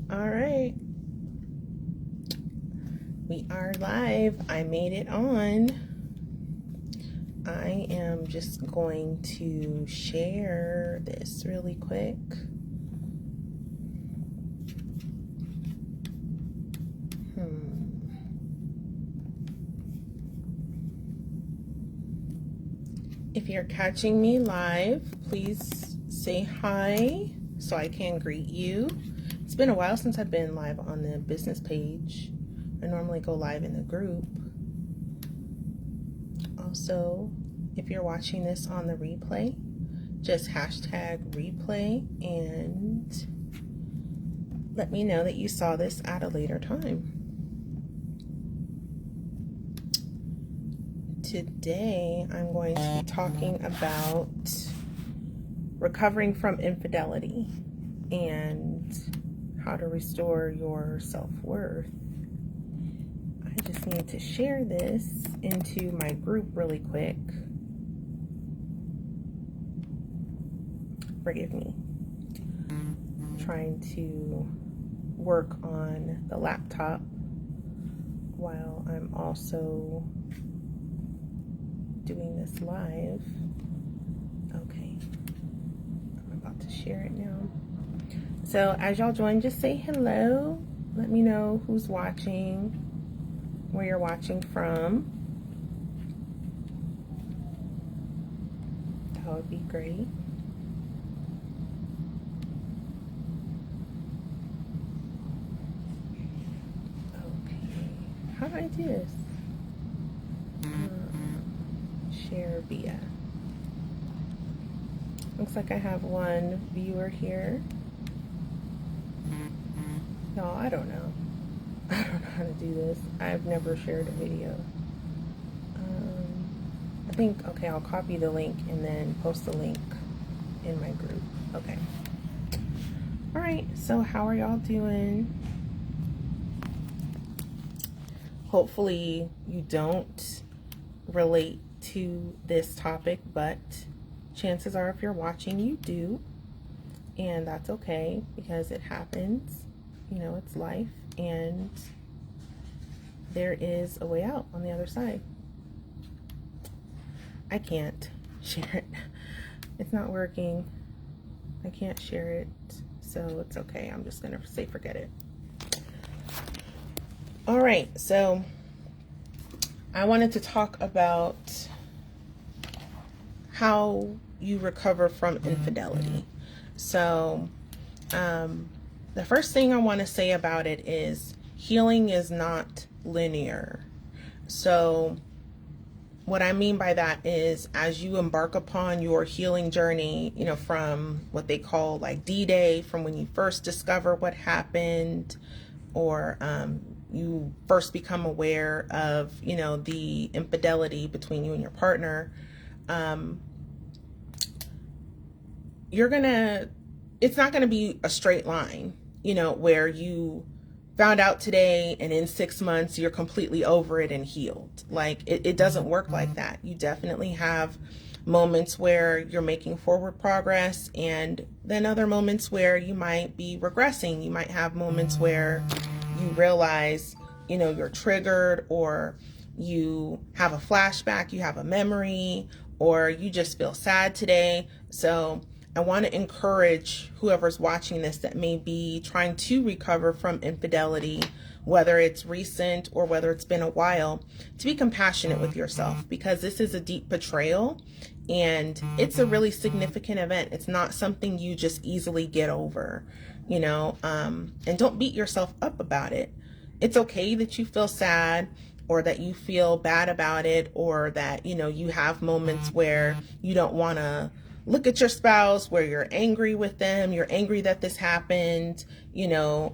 All right. We are live. I made it on. I am just going to share this really quick. If you're catching me live, please say hi so I can greet you. It's been a while since I've been live on the business page. I normally go live in the group. Also, if you're watching this on the replay, just hashtag replay and let me know that you saw this at a later time. Today, I'm going to be talking about recovering from infidelity and how to restore your self-worth. I just need to share this into my group really quick. Forgive me. I'm trying to work on the laptop while I'm also doing this live. Okay, I'm about to share it now. So as y'all join, just say hello. Let me know who's watching, where you're watching from. That would be great. Okay, how do I do this? Share via. Looks like I have one viewer here. No, I don't know. I don't know how to do this. I've never shared a video. I think, okay, I'll copy the link and then post the link in my group. Okay. All right, so how are y'all doing? Hopefully you don't relate to this topic, but chances are if you're watching you do, and that's okay because it happens. You know, it's life and there is a way out on the other side. I can't share it. It's not working. I can't share it, so it's okay. I'm just gonna say forget it. All right, so I wanted to talk about how you recover from infidelity. So the first thing I want to say about it is healing is not linear. So what I mean by that is as you embark upon your healing journey, you know, from what they call like D-Day, from when you first discover what happened, or you first become aware of, you know, the infidelity between you and your partner, it's not gonna be a straight line, you know, where you found out today and in 6 months you're completely over it and healed. Like it doesn't work like that. You definitely have moments where you're making forward progress, and then other moments where you might be regressing. You might have moments where you realize, you know, you're triggered, or you have a flashback, you have a memory, or you just feel sad today. So I want to encourage whoever's watching this that may be trying to recover from infidelity, whether it's recent or whether it's been a while, to be compassionate with yourself, because this is a deep betrayal and it's a really significant event. It's not something you just easily get over, you know, and don't beat yourself up about it. It's okay that you feel sad, or that you feel bad about it, or that, you know, you have moments where you don't want to look at your spouse, where you're angry with them, you're angry that this happened, you know,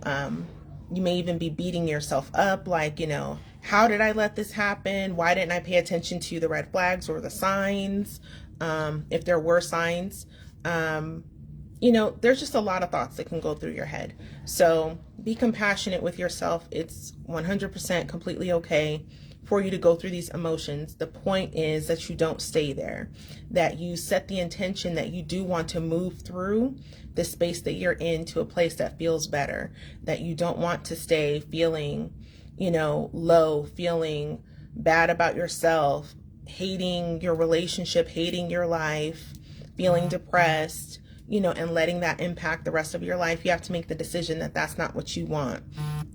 you may even be beating yourself up, like, you know, how did I let this happen? Why didn't I pay attention to the red flags or the signs? If there were signs, you know, there's just a lot of thoughts that can go through your head. So be compassionate with yourself. It's 100% completely okay for you to go through these emotions. The point is that you don't stay there, that you set the intention that you do want to move through the space that you're in to a place that feels better, that you don't want to stay feeling, low, feeling bad about yourself, hating your relationship, hating your life, feeling depressed, and letting that impact the rest of your life. You have to make the decision that that's not what you want.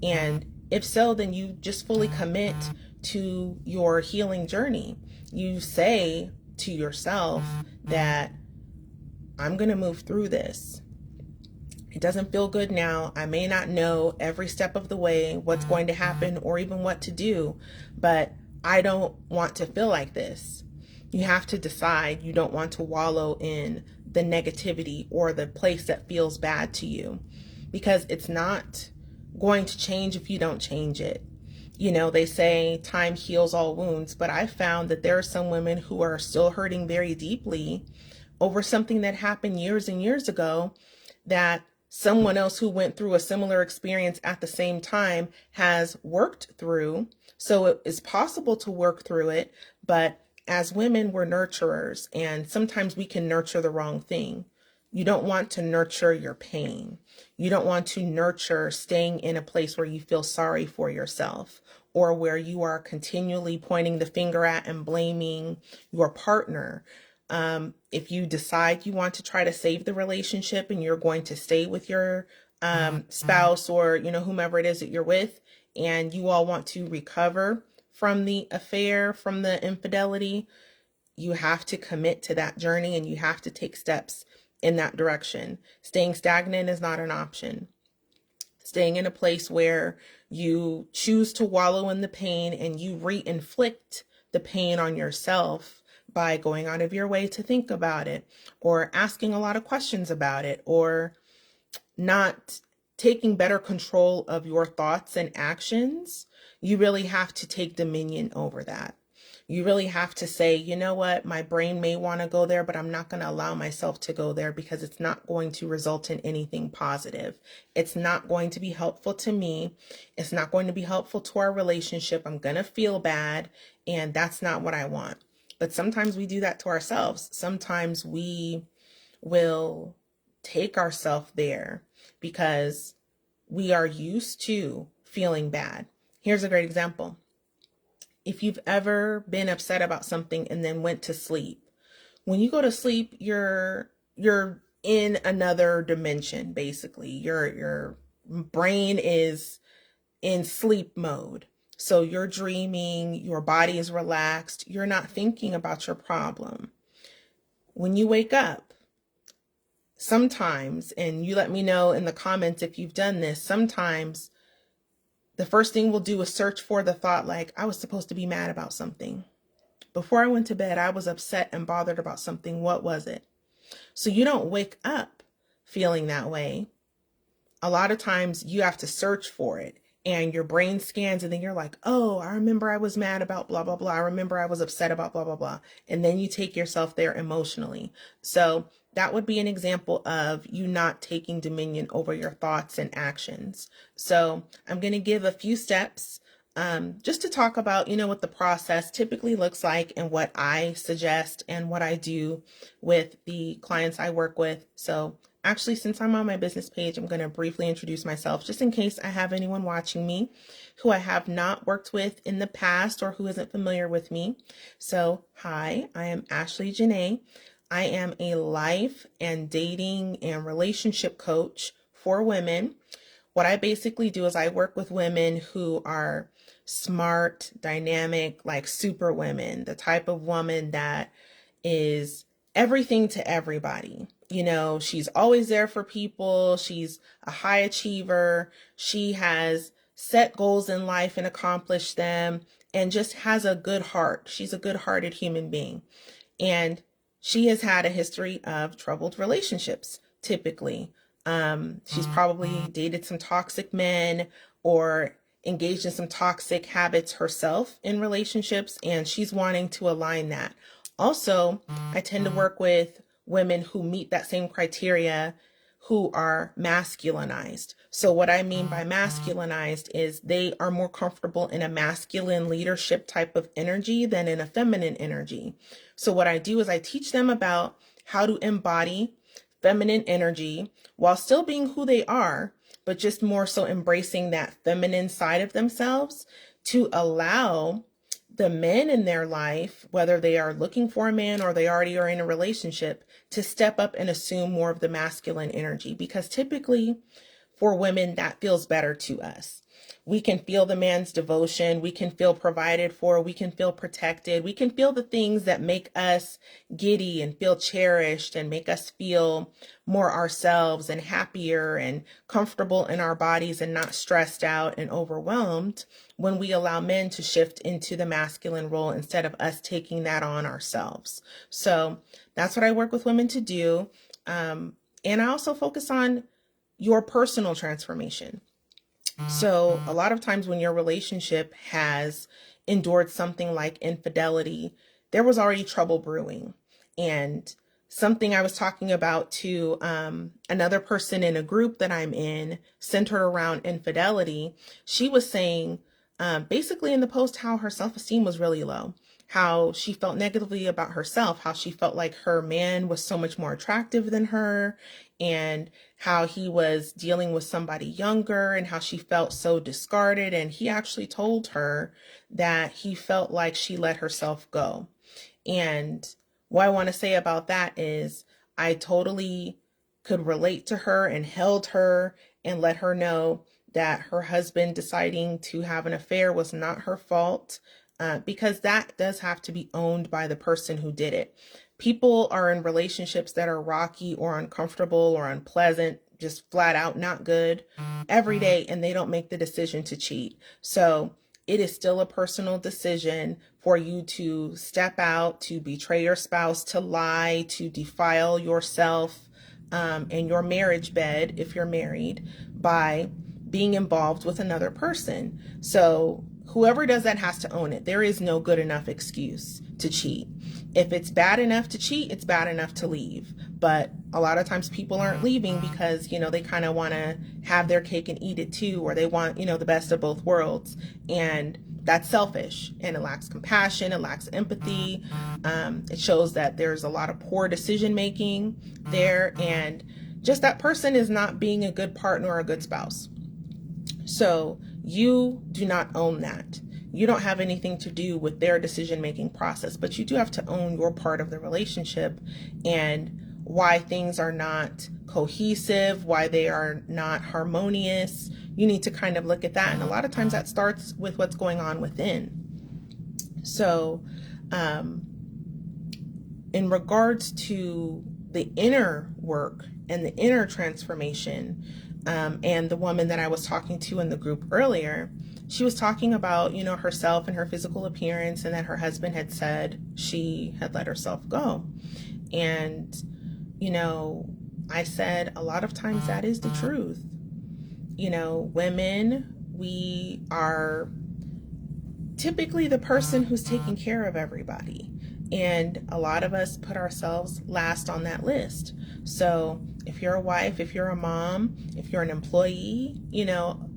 And if so, then you just fully commit to your healing journey. You say to yourself that I'm going to move through this. It doesn't feel good now. I may not know every step of the way what's going to happen or even what to do, but I don't want to feel like this. You have to decide you don't want to wallow in the negativity or the place that feels bad to you, because it's not going to change if you don't change it. They say time heals all wounds, but I found that there are some women who are still hurting very deeply over something that happened years and years ago that someone else who went through a similar experience at the same time has worked through. So it is possible to work through it, but as women, we're nurturers, and sometimes we can nurture the wrong thing. You don't want to nurture your pain. You don't want to nurture staying in a place where you feel sorry for yourself, or where you are continually pointing the finger at and blaming your partner. If you decide you want to try to save the relationship and you're going to stay with your spouse or, whomever it is that you're with, and you all want to recover from the affair, from the infidelity, you have to commit to that journey and you have to take steps in that direction. Staying stagnant is not an option. Staying in a place where you choose to wallow in the pain and you re-inflict the pain on yourself by going out of your way to think about it, or asking a lot of questions about it, or not taking better control of your thoughts and actions, you really have to take dominion over that. You really have to say, you know what, my brain may want to go there, but I'm not going to allow myself to go there because it's not going to result in anything positive. It's not going to be helpful to me. It's not going to be helpful to our relationship. I'm going to feel bad, and that's not what I want. But sometimes we do that to ourselves. Sometimes we will take ourselves there because we are used to feeling bad. Here's a great example. If you've ever been upset about something and then went to sleep, when you go to sleep, you're in another dimension, basically. Your brain is in sleep mode. So you're dreaming, your body is relaxed, you're not thinking about your problem. When you wake up, sometimes, and you let me know in the comments if you've done this, sometimes the first thing we'll do is search for the thought like, I was supposed to be mad about something. Before I went to bed, I was upset and bothered about something. What was it? So you don't wake up feeling that way. A lot of times you have to search for it, and your brain scans, and then you're like, oh, I remember I was mad about blah, blah, blah. I remember I was upset about blah, blah, blah. And then you take yourself there emotionally. So that would be an example of you not taking dominion over your thoughts and actions. So I'm going to give a few steps just to talk about, what the process typically looks like and what I suggest and what I do with the clients I work with. So actually, since I'm on my business page, I'm going to briefly introduce myself just in case I have anyone watching me who I have not worked with in the past or who isn't familiar with me. So hi, I am ashleyjenae. I am a life and dating and relationship coach for women. What I basically do is I work with women who are smart, dynamic, like super women, the type of woman that is everything to everybody. She's always there for people. She's a high achiever. She has set goals in life and accomplished them and just has a good heart. She's a good-hearted human being. And she has had a history of troubled relationships, typically. She's probably dated some toxic men or engaged in some toxic habits herself in relationships, and she's wanting to align that. Also, I tend to work with women who meet that same criteria, who are masculinized. So what I mean by masculinized is they are more comfortable in a masculine leadership type of energy than in a feminine energy. So what I do is I teach them about how to embody feminine energy while still being who they are, but just more so embracing that feminine side of themselves to allow the men in their life, whether they are looking for a man or they already are in a relationship, to step up and assume more of the masculine energy. Because typically for women, that feels better to us. We can feel the man's devotion. We can feel provided for. We can feel protected. We can feel the things that make us giddy and feel cherished and make us feel more ourselves and happier and comfortable in our bodies and not stressed out and overwhelmed when we allow men to shift into the masculine role instead of us taking that on ourselves. So that's what I work with women to do. And I also focus on your personal transformation. So a lot of times when your relationship has endured something like infidelity, there was already trouble brewing. And something I was talking about to another person in a group that I'm in centered around infidelity, she was saying basically in the post how her self-esteem was really low, how she felt negatively about herself, how she felt like her man was so much more attractive than her, and how he was dealing with somebody younger and how she felt so discarded. And he actually told her that he felt like she let herself go. And what I want to say about that is I totally could relate to her and held her and let her know that her husband deciding to have an affair was not her fault, because that does have to be owned by the person who did it. People are in relationships that are rocky or uncomfortable or unpleasant, just flat out not good every day, and they don't make the decision to cheat. So it is still a personal decision for you to step out, to betray your spouse, to lie, to defile yourself and your marriage bed, if you're married, by being involved with another person. So whoever does that has to own it. There is no good enough excuse to cheat. If it's bad enough to cheat, it's bad enough to leave. But a lot of times people aren't leaving because, they kind of want to have their cake and eat it too, or they want, the best of both worlds. And that's selfish, and it lacks compassion. It lacks empathy. It shows that there's a lot of poor decision making there. And just that person is not being a good partner or a good spouse. So you do not own that. You don't have anything to do with their decision-making process, but you do have to own your part of the relationship and why things are not cohesive, why they are not harmonious. You need to kind of look at that. And a lot of times that starts with what's going on within. So in regards to the inner work and the inner transformation, and the woman that I was talking to in the group earlier, she was talking about, herself and her physical appearance, and that her husband had said she had let herself go. And, I said a lot of times that is the truth. Women, we are typically the person who's taking care of everybody. And a lot of us put ourselves last on that list. So if you're a wife, if you're a mom, if you're an employee,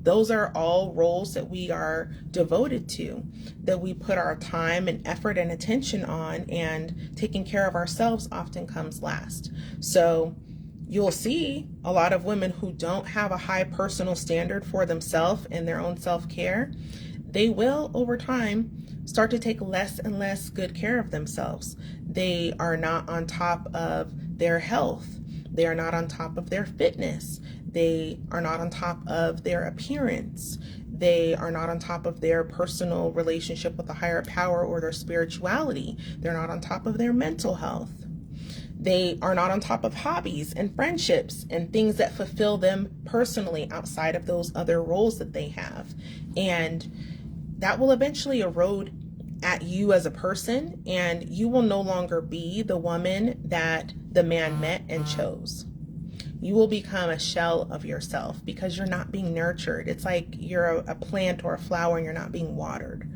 those are all roles that we are devoted to, that we put our time and effort and attention on, and taking care of ourselves often comes last. So you'll see a lot of women who don't have a high personal standard for themselves and their own self-care. They will, over time, start to take less and less good care of themselves. They are not on top of their health. They are not on top of their fitness. They are not on top of their appearance. They are not on top of their personal relationship with a higher power or their spirituality. They're not on top of their mental health. They are not on top of hobbies and friendships and things that fulfill them personally outside of those other roles that they have. And that will eventually erode at you as a person, and you will no longer be the woman that the man met and chose. You will become a shell of yourself because you're not being nurtured. It's like you're a plant or a flower and you're not being watered.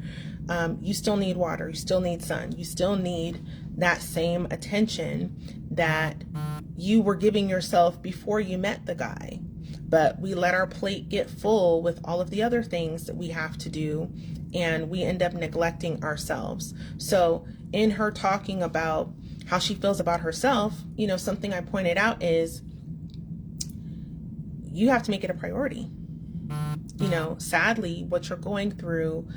You still need water. You still need sun. You still need that same attention that you were giving yourself before you met the guy. But we let our plate get full with all of the other things that we have to do, and we end up neglecting ourselves. So in her talking about how she feels about herself, you know, something I pointed out is you have to make it a priority. You know, sadly, what you're going through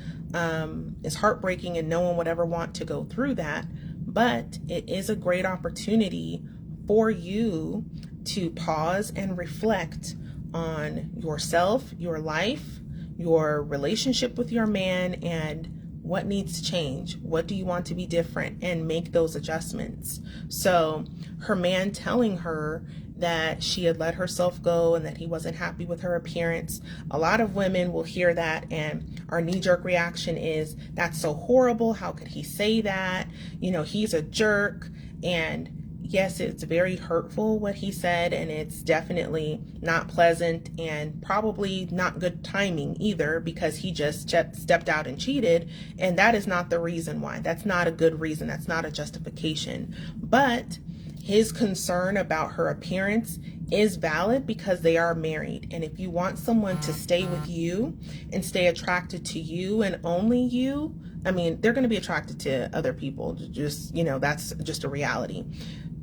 is heartbreaking, and no one would ever want to go through that. But it is a great opportunity for you to pause and reflect on yourself, your life, your relationship with your man, and what needs to change. What do you want to be different, and make those adjustments. So her man telling her that she had let herself go and that he wasn't happy with her appearance. A lot of women will hear that, and our knee-jerk reaction is, that's so horrible. How could he say that? You know, he's a jerk. And yes, it's very hurtful what he said, and it's definitely not pleasant, and probably not good timing either, because he just stepped out and cheated, and that is not the reason why. That's not a good reason. That's not a justification. But his concern about her appearance is valid because they are married. And if you want someone to stay with you and stay attracted to you and only you, I mean, they're going to be attracted to other people. Just, you know, that's just a reality.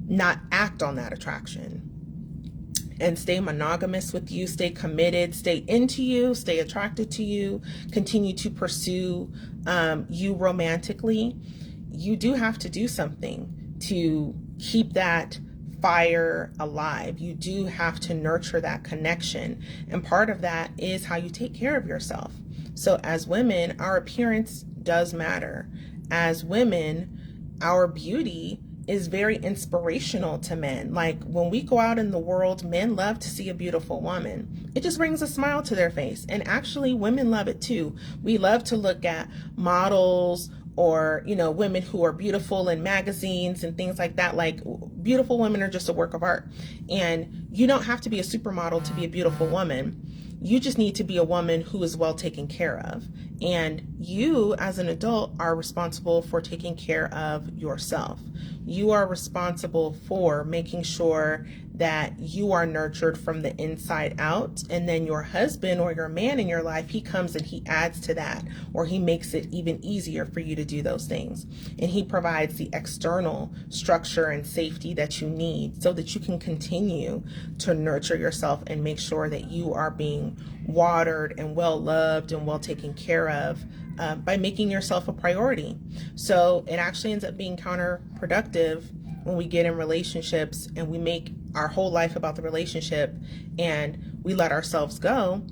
Not act on that attraction and stay monogamous with you, stay committed, stay into you, stay attracted to you, continue to pursue you romantically. You do have to do something to keep that fire alive. You do have to nurture that connection. And part of that is how you take care of yourself. So as women, our appearance does matter. As women, our beauty is very inspirational to men. Like when we go out in the world, men love to see a beautiful woman. It just brings a smile to their face. And actually women love it too. We love to look at models or, you know, women who are beautiful in magazines and things like that. Like beautiful women are just a work of art. And you don't have to be a supermodel to be a beautiful woman. You just need to be a woman who is well taken care of. And you as an adult are responsible for taking care of yourself. You are responsible for making sure that you are nurtured from the inside out. And then your husband or your man in your life, he comes and he adds to that, or he makes it even easier for you to do those things. And he provides the external structure and safety that you need so that you can continue to nurture yourself and make sure that you are being watered and well loved and well taken care of by making yourself a priority. So it actually ends up being counterproductive when we get in relationships and we make our whole life about the relationship and we let ourselves go.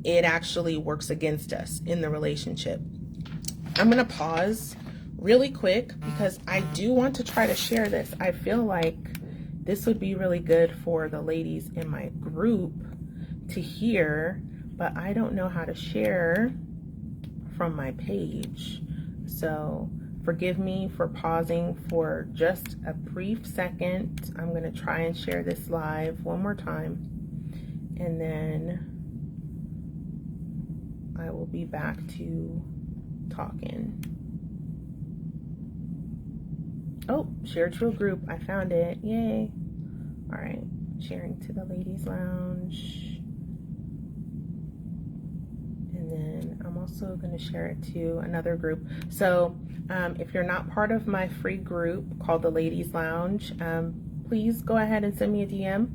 It actually works against us in the relationship. I'm going to pause really quick because I do want to try to share this. I feel like this would be really good for the ladies in my group to hear, but I don't know how to share from my page. So forgive me for pausing for just a brief second. I'm going to try and share this live one more time, and then I will be back to talking. Oh, share to a group. I found it. Yay. All right. Sharing to the ladies lounge. And then I'm also going to share it to another group. So if you're not part of my free group called the Ladies Lounge, please go ahead and send me a DM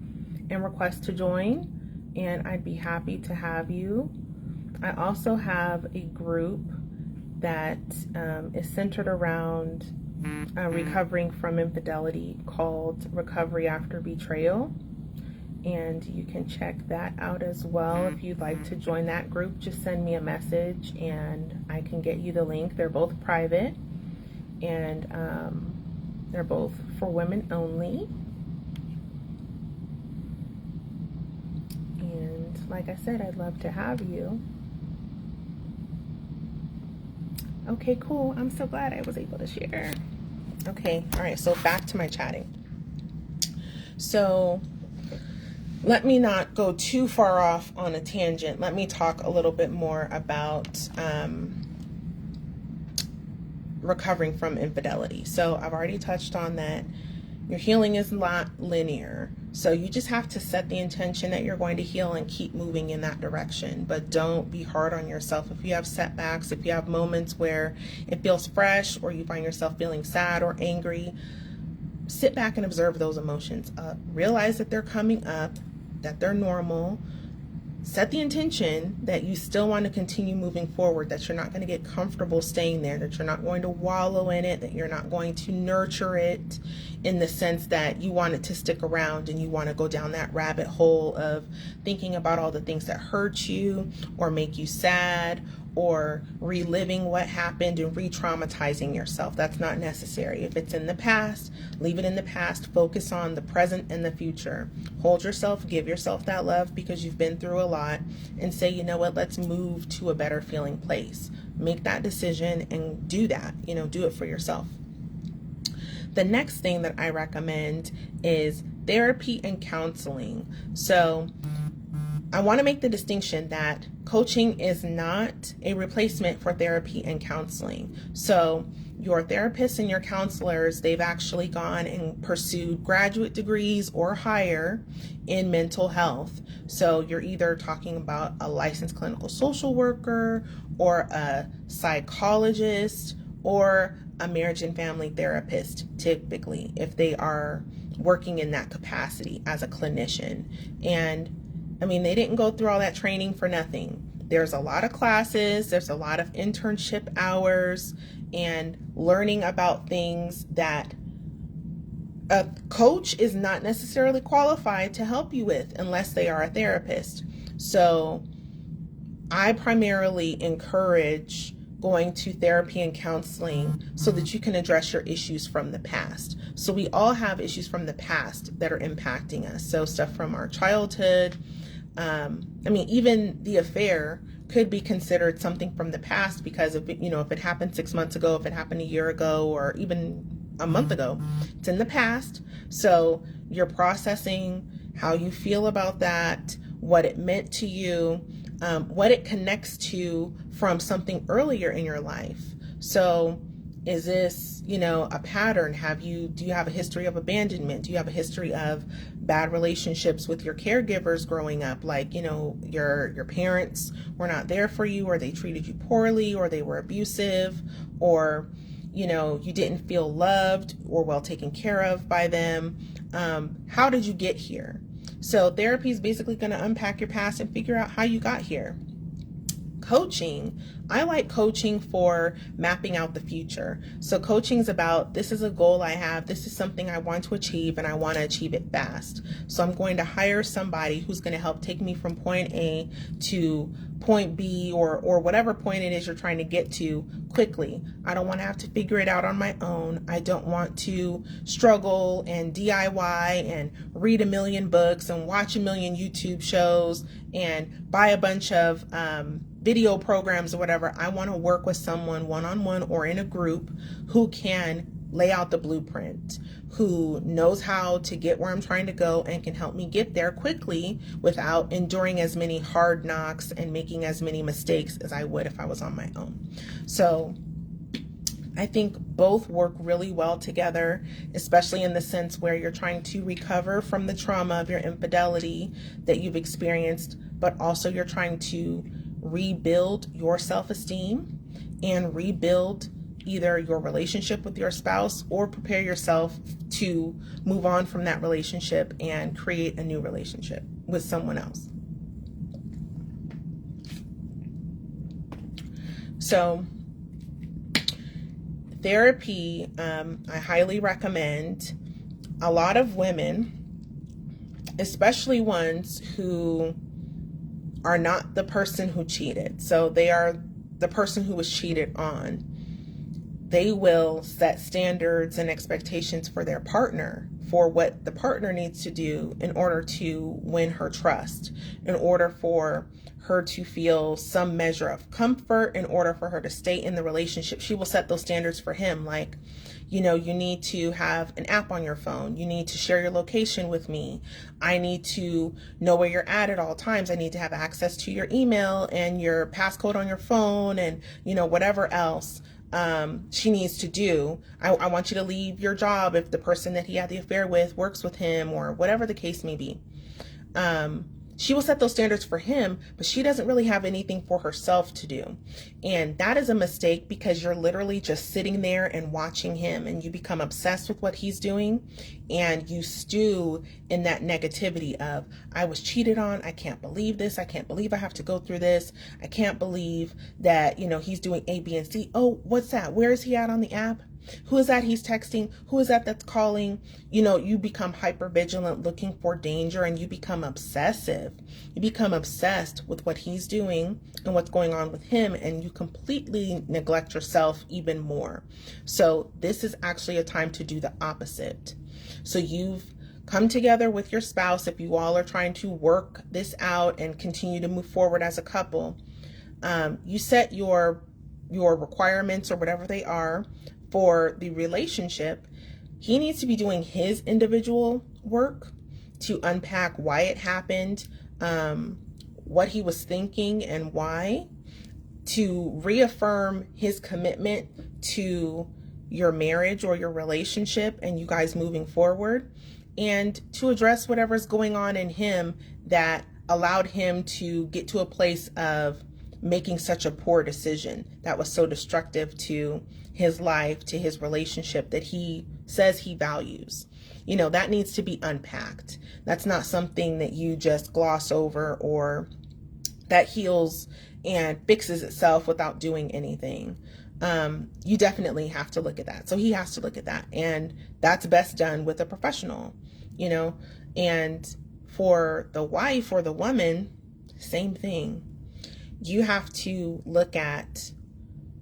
and request to join, and I'd be happy to have you. I also have a group that is centered around recovering from infidelity called Recovery After Betrayal. And you can check that out as well. If you'd like to join that group, just send me a message and I can get you the link. They're both private, and they're both for women only. And like I said, I'd love to have you. Okay, cool. I'm so glad I was able to share. Okay, all right, so back to my chatting. So let me not go too far off on a tangent. Let me talk a little bit more about recovering from infidelity. So I've already touched on that. Your healing is not linear. So you just have to set the intention that you're going to heal and keep moving in that direction. But don't be hard on yourself. If you have setbacks, if you have moments where it feels fresh, or you find yourself feeling sad or angry, sit back and observe those emotions. Realize that they're coming up, that they're normal. Set the intention that you still want to continue moving forward, that you're not going to get comfortable staying there, that you're not going to wallow in it, that you're not going to nurture it in the sense that you want it to stick around and you want to go down that rabbit hole of thinking about all the things that hurt you or make you sad, or reliving what happened and re-traumatizing yourself. That's not necessary. If it's in the past, leave it in the past. Focus on the present and the future. Hold yourself, give yourself that love because you've been through a lot, and say, you know what, let's move to a better feeling place. Make that decision and do that, do it for yourself. The next thing that I recommend is therapy and counseling. So I want to make the distinction that coaching is not a replacement for therapy and counseling. So your therapists and your counselors, they've actually gone and pursued graduate degrees or higher in mental health. So you're either talking about a licensed clinical social worker or a psychologist or a marriage and family therapist, typically, if they are working in that capacity as a clinician. And they didn't go through all that training for nothing. There's a lot of classes, there's a lot of internship hours, and learning about things that a coach is not necessarily qualified to help you with unless they are a therapist. So I primarily encourage going to therapy and counseling so that you can address your issues from the past. So we all have issues from the past that are impacting us. So stuff from our childhood. Even the affair could be considered something from the past because if it happened 6 months ago, if it happened a year ago, or even a month ago, it's in the past. So you're processing how you feel about that, what it meant to you, what it connects to from something earlier in your life. So is this, a pattern? Do you have a history of abandonment? Do you have a history of bad relationships with your caregivers growing up? Like, your parents were not there for you, or they treated you poorly, or they were abusive, or, you didn't feel loved or well taken care of by them. How did you get here? So therapy is basically going to unpack your past and figure out how you got here. Coaching, I like coaching for mapping out the future. So coaching is about, this is a goal I have, this is something I want to achieve, and I want to achieve it fast. So I'm going to hire somebody who's going to help take me from point A to point B, or whatever point it is you're trying to get to quickly. I don't want to have to figure it out on my own. I don't want to struggle and DIY and read a million books and watch a million YouTube shows and buy a bunch of video programs or whatever. I want to work with someone one-on-one or in a group who can lay out the blueprint, who knows how to get where I'm trying to go and can help me get there quickly without enduring as many hard knocks and making as many mistakes as I would if I was on my own. So I think both work really well together, especially in the sense where you're trying to recover from the trauma of your infidelity that you've experienced, but also you're trying to rebuild your self-esteem and rebuild either your relationship with your spouse, or prepare yourself to move on from that relationship and create a new relationship with someone else. So therapy, I highly recommend. A lot of women, especially ones who are not the person who cheated, so they are the person who was cheated on, they will set standards and expectations for their partner, for what the partner needs to do in order to win her trust, in order for her to feel some measure of comfort, in order for her to stay in the relationship. She will set those standards for him, like, you need to have an app on your phone. You need to share your location with me. I need to know where you're at all times. I need to have access to your email and your passcode on your phone and, whatever else. she needs to do. I want you to leave your job if the person that he had the affair with works with him, or whatever the case may be. She will set those standards for him, but she doesn't really have anything for herself to do. And that is a mistake, because you're literally just sitting there and watching him, and you become obsessed with what he's doing, and you stew in that negativity of, I was cheated on. I can't believe this. I can't believe I have to go through this. I can't believe that, he's doing A, B, and C. Oh, what's that? Where is he at on the app? Who is that he's texting? Who is that that's calling? You become hyper vigilant, looking for danger, and you become obsessive. You become obsessed with what he's doing and what's going on with him, and you completely neglect yourself even more. So this is actually a time to do the opposite. So you've come together with your spouse, if you all are trying to work this out and continue to move forward as a couple. You set your requirements, or whatever they are, for the relationship. He needs to be doing his individual work to unpack why it happened, what he was thinking and why, to reaffirm his commitment to your marriage or your relationship and you guys moving forward, and to address whatever's going on in him that allowed him to get to a place of making such a poor decision that was so destructive to his life, to his relationship that he says he values. That needs to be unpacked. That's not something that you just gloss over, or that heals and fixes itself without doing anything. You definitely have to look at that. So he has to look at that, and that's best done with a professional, and for the wife or the woman, same thing. You have to look at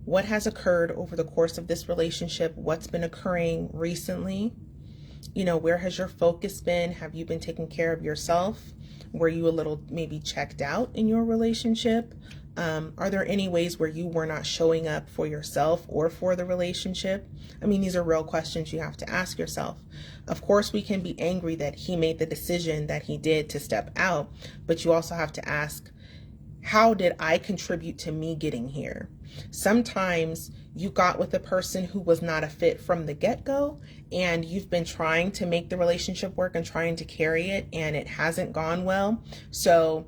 what has occurred over the course of this relationship, what's been occurring recently. Where has your focus been? Have you been taking care of yourself? Were you a little maybe checked out in your relationship? Are there any ways where you were not showing up for yourself or for the relationship? These are real questions you have to ask yourself. Of course, we can be angry that he made the decision that he did to step out, but you also have to ask, how did I contribute to me getting here? Sometimes you got with a person who was not a fit from the get-go, and you've been trying to make the relationship work and trying to carry it, and it hasn't gone well. So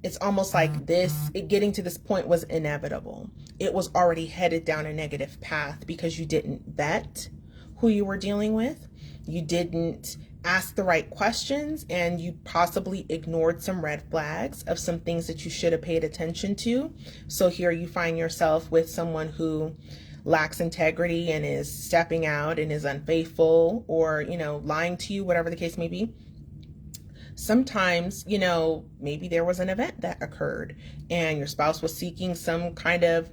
it's almost like getting to this point was inevitable. It was already headed down a negative path because you didn't vet who you were dealing with. You didn't ask the right questions, and you possibly ignored some red flags of some things that you should have paid attention to. So here you find yourself with someone who lacks integrity and is stepping out and is unfaithful, or, lying to you, whatever the case may be. Sometimes, maybe there was an event that occurred and your spouse was seeking some kind of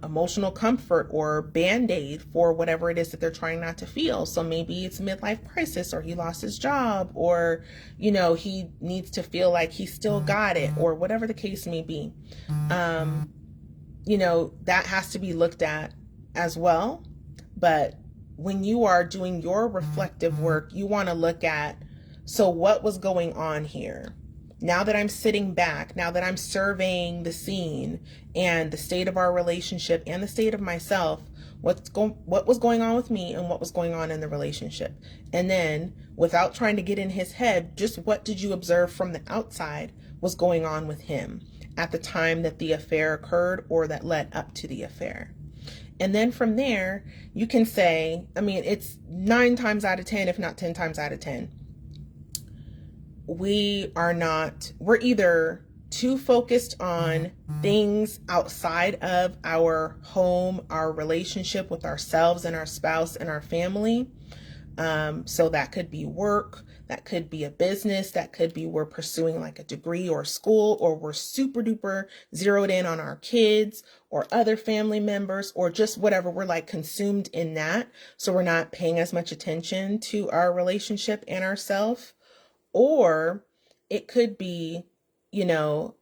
emotional comfort or band-aid for whatever it is that they're trying not to feel. So maybe it's a midlife crisis, or he lost his job, or, he needs to feel like he still got it, or whatever the case may be. That has to be looked at as well. But when you are doing your reflective work, you want to look at, so what was going on here? Now that I'm sitting back, now that I'm surveying the scene and the state of our relationship and the state of myself, what was going on with me and what was going on in the relationship? And then, without trying to get in his head, just what did you observe from the outside was going on with him at the time that the affair occurred or that led up to the affair? And then from there, you can say, it's 9 times out of 10, if not 10 times out of 10. We're either too focused on things outside of our home, our relationship with ourselves and our spouse and our family. So that could be work, that could be a business, that could be we're pursuing like a degree or school, or we're super duper zeroed in on our kids or other family members, or just whatever. We're like consumed in that. So we're not paying as much attention to our relationship and ourselves. Or it could be, the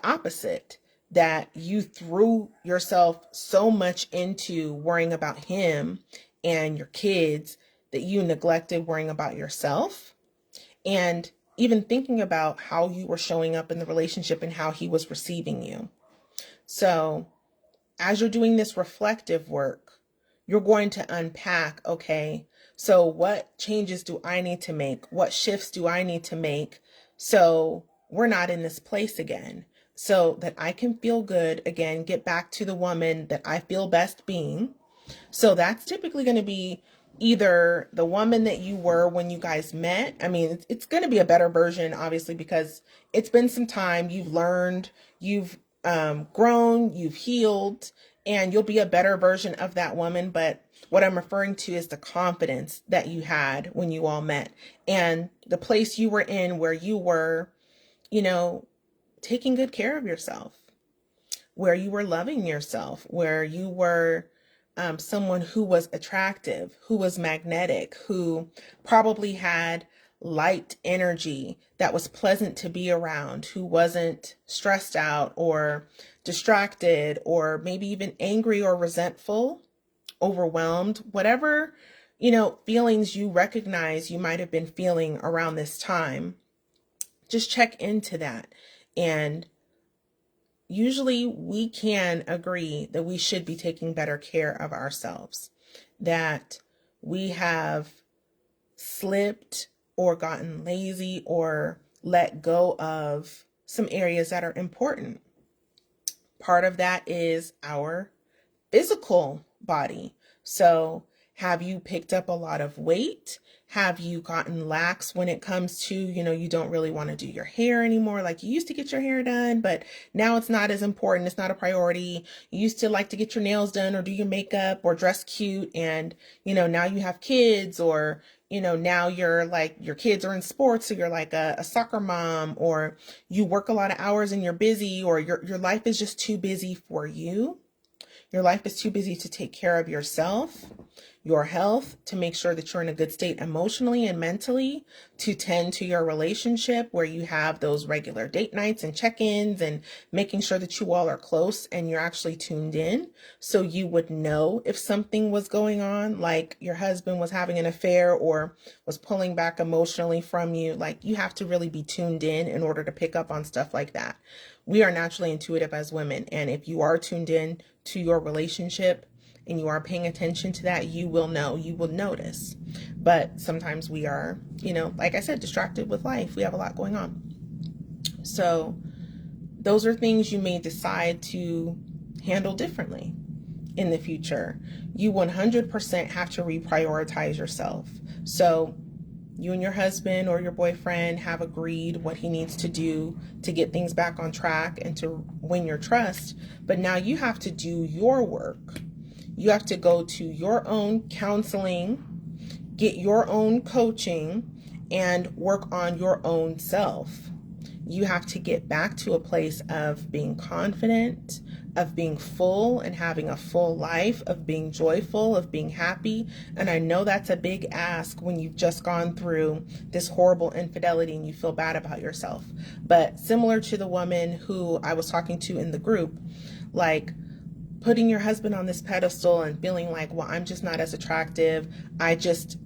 opposite, that you threw yourself so much into worrying about him and your kids that you neglected worrying about yourself, and even thinking about how you were showing up in the relationship and how he was receiving you. So as you're doing this reflective work, you're going to unpack, okay, so what changes do I need to make? What shifts do I need to make so we're not in this place again? So that I can feel good again, get back to the woman that I feel best being. So that's typically going to be either the woman that you were when you guys met. I mean, it's going to be a better version, obviously, because it's been some time. You've learned, you've grown, you've healed, and you'll be a better version of that woman. But what I'm referring to is the confidence that you had when you all met, and the place you were in where you were, taking good care of yourself, where you were loving yourself, where you were someone who was attractive, who was magnetic, who probably had light energy that was pleasant to be around, who wasn't stressed out or distracted or maybe even angry or resentful, overwhelmed, whatever, feelings you recognize you might have been feeling around this time. Just check into that. And usually we can agree that we should be taking better care of ourselves, that we have slipped or gotten lazy or let go of some areas that are important. Part of that is our physical body. So have you picked up a lot of weight? Have you gotten lax when it comes to, you don't really want to do your hair anymore like you used to get your hair done, but now it's not as important. It's not a priority. You used to like to get your nails done or do your makeup or dress cute. And, now you have kids or, now you're like, your kids are in sports. So you're like a soccer mom, or you work a lot of hours and you're busy, or your life is just too busy for you. Your life is too busy to take care of yourself, your health, to make sure that you're in a good state emotionally and mentally, to tend to your relationship where you have those regular date nights and check-ins and making sure that you all are close and you're actually tuned in so you would know if something was going on, like your husband was having an affair or was pulling back emotionally from you. Like, you have to really be tuned in order to pick up on stuff like that. We are naturally intuitive as women, and if you are tuned in to your relationship and you are paying attention to that, you will know, you will notice. But sometimes we are, like I said, distracted with life. We have a lot going on. So those are things you may decide to handle differently in the future. You 100% have to reprioritize yourself. So you and your husband or your boyfriend have agreed what he needs to do to get things back on track and to win your trust. But now you have to do your work. You have to go to your own counseling, get your own coaching, and work on your own self. You have to get back to a place of being confident, of being full and having a full life, of being joyful, of being happy. And I know that's a big ask when you've just gone through this horrible infidelity and you feel bad about yourself. But similar to the woman who I was talking to in the group, like putting your husband on this pedestal and feeling like, well, I'm just not as attractive. I just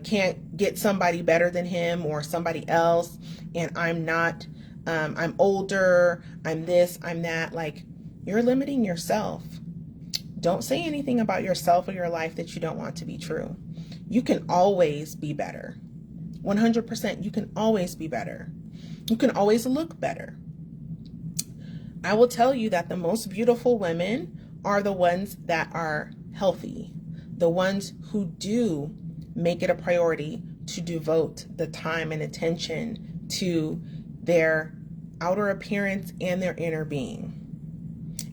can't get somebody better than him or somebody else. And I'm not, I'm older, I'm this, I'm that. Like, you're limiting yourself. Don't say anything about yourself or your life that you don't want to be true. You can always be better. 100%, you can always be better. You can always look better. I will tell you that the most beautiful women are the ones that are healthy, the ones who do make it a priority to devote the time and attention to their outer appearance and their inner being.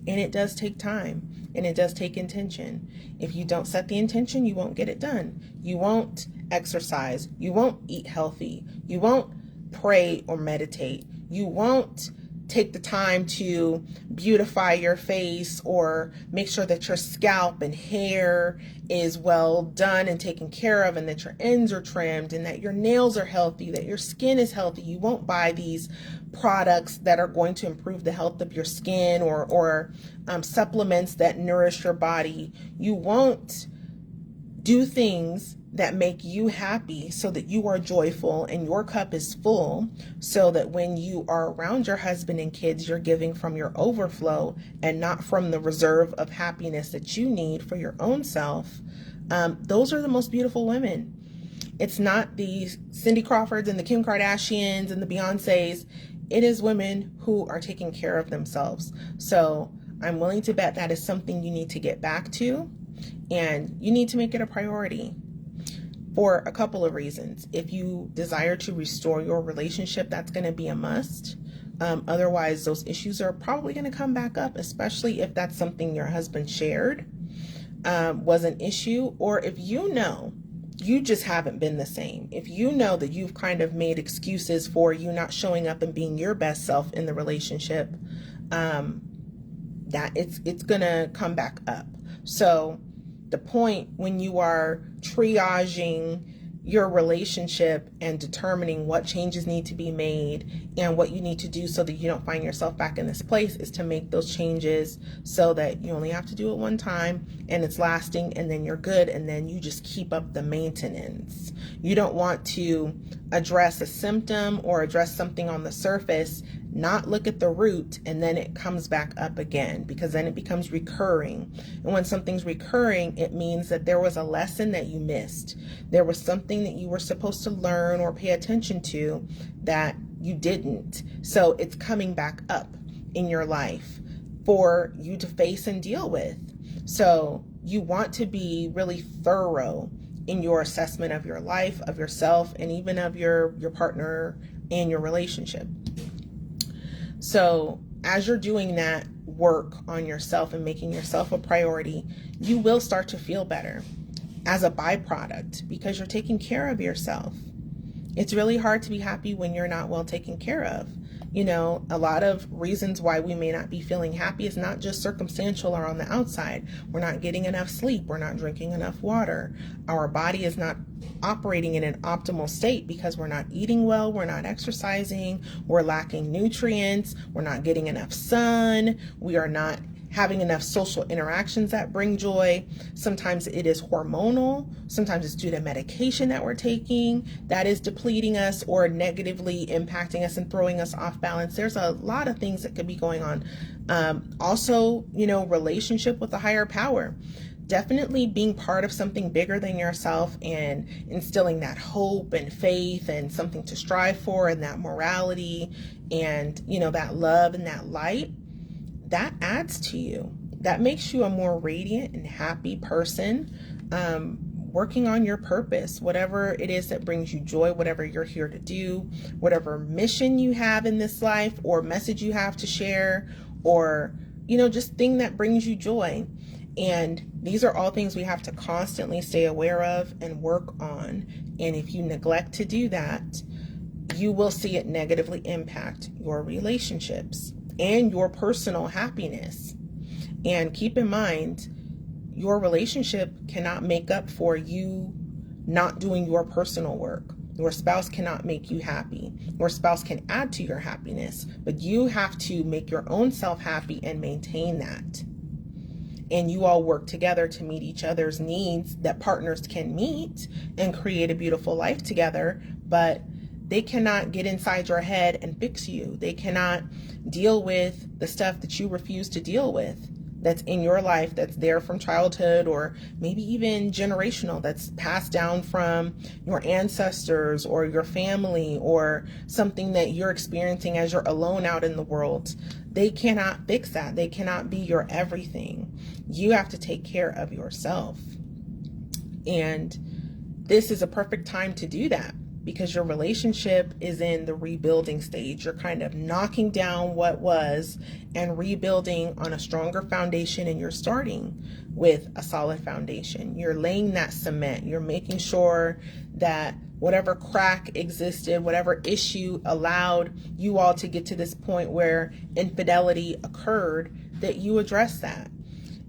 And it does take time and it does take intention. If you don't set the intention, you won't get it done. You won't exercise. You won't eat healthy. You won't pray or meditate. You won't take the time to beautify your face or make sure that your scalp and hair is well done and taken care of, and that your ends are trimmed, and that your nails are healthy, that your skin is healthy. You won't buy these products that are going to improve the health of your skin or supplements that nourish your body. You won't do things that make you happy so that you are joyful and your cup is full, so that when you are around your husband and kids, you're giving from your overflow and not from the reserve of happiness that you need for your own self. Those are the most beautiful women. It's not the Cindy Crawfords and the Kim Kardashians and the Beyoncés. It is women who are taking care of themselves. So I'm willing to bet that is something you need to get back to, and you need to make it a priority for a couple of reasons. If you desire to restore your relationship, that's going to be a must. Otherwise, those issues are probably going to come back up, especially if that's something your husband shared was an issue, or if you know you just haven't been the same. If you know that you've kind of made excuses for you not showing up and being your best self in the relationship, that it's gonna come back up. So the point when you are triaging your relationship and determining what changes need to be made and what you need to do so that you don't find yourself back in this place is to make those changes so that you only have to do it one time and it's lasting, and then you're good, and then you just keep up the maintenance. You don't want to address a symptom or address something on the surface, not look at the root, and then it comes back up again, because then it becomes recurring. And when something's recurring, it means that there was a lesson that you missed. There was something that you were supposed to learn or pay attention to that you didn't. So it's coming back up in your life for you to face and deal with. So you want to be really thorough in your assessment of your life, of yourself, and even of your partner and your relationship. So as you're doing that work on yourself and making yourself a priority, you will start to feel better as a byproduct because you're taking care of yourself. It's really hard to be happy when you're not well taken care of. You know, a lot of reasons why we may not be feeling happy is not just circumstantial or on the outside. We're not getting enough sleep. We're not drinking enough water. Our body is not operating in an optimal state because we're not eating well. We're not exercising. We're lacking nutrients. We're not getting enough sun. We are not having enough social interactions that bring joy. Sometimes it is hormonal. Sometimes it's due to medication that we're taking that is depleting us or negatively impacting us and throwing us off balance. There's a lot of things that could be going on. Also, you know, relationship with a higher power. Definitely being part of something bigger than yourself and instilling that hope and faith and something to strive for, and that morality and, you know, that love and that light. That adds to you. That makes you a more radiant and happy person, working on your purpose, whatever it is that brings you joy, whatever you're here to do, whatever mission you have in this life or message you have to share, or, you know, just thing that brings you joy. And these are all things we have to constantly stay aware of and work on. And if you neglect to do that, you will see it negatively impact your relationships and your personal happiness. And keep in mind, your relationship cannot make up for you not doing your personal work. Your spouse cannot make you happy. Your spouse can add to your happiness, but you have to make your own self happy and maintain that. And you all work together to meet each other's needs that partners can meet and create a beautiful life together, but they cannot get inside your head and fix you. They cannot deal with the stuff that you refuse to deal with, that's in your life, that's there from childhood or maybe even generational, that's passed down from your ancestors or your family, or something that you're experiencing as you're alone out in the world. They cannot fix that. They cannot be your everything. You have to take care of yourself. And this is a perfect time to do that, because your relationship is in the rebuilding stage. You're kind of knocking down what was and rebuilding on a stronger foundation, and you're starting with a solid foundation. You're laying that cement. You're making sure that whatever crack existed, whatever issue allowed you all to get to this point where infidelity occurred, that you address that.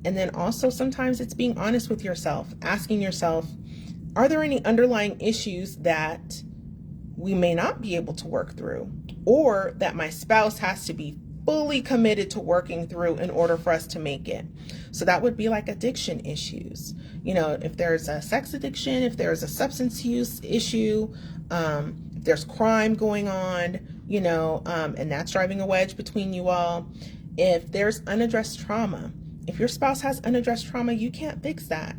And then also sometimes it's being honest with yourself, asking yourself, are there any underlying issues that we may not be able to work through, or that my spouse has to be fully committed to working through in order for us to make it. So that would be like addiction issues. You know, if there's a sex addiction, if there's a substance use issue, if there's crime going on, you know, and that's driving a wedge between you all. If there's unaddressed trauma, if your spouse has unaddressed trauma, you can't fix that.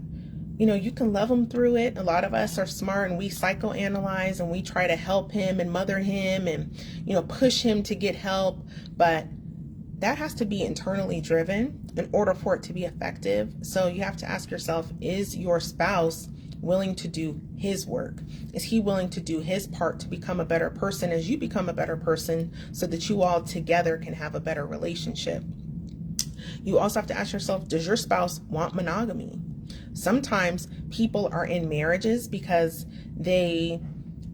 You know, you can love him through it. A lot of us are smart and we psychoanalyze and we try to help him and mother him and, you know, push him to get help. But that has to be internally driven in order for it to be effective. So you have to ask yourself, is your spouse willing to do his work? Is he willing to do his part to become a better person as you become a better person so that you all together can have a better relationship? You also have to ask yourself, does your spouse want monogamy? Sometimes people are in marriages because they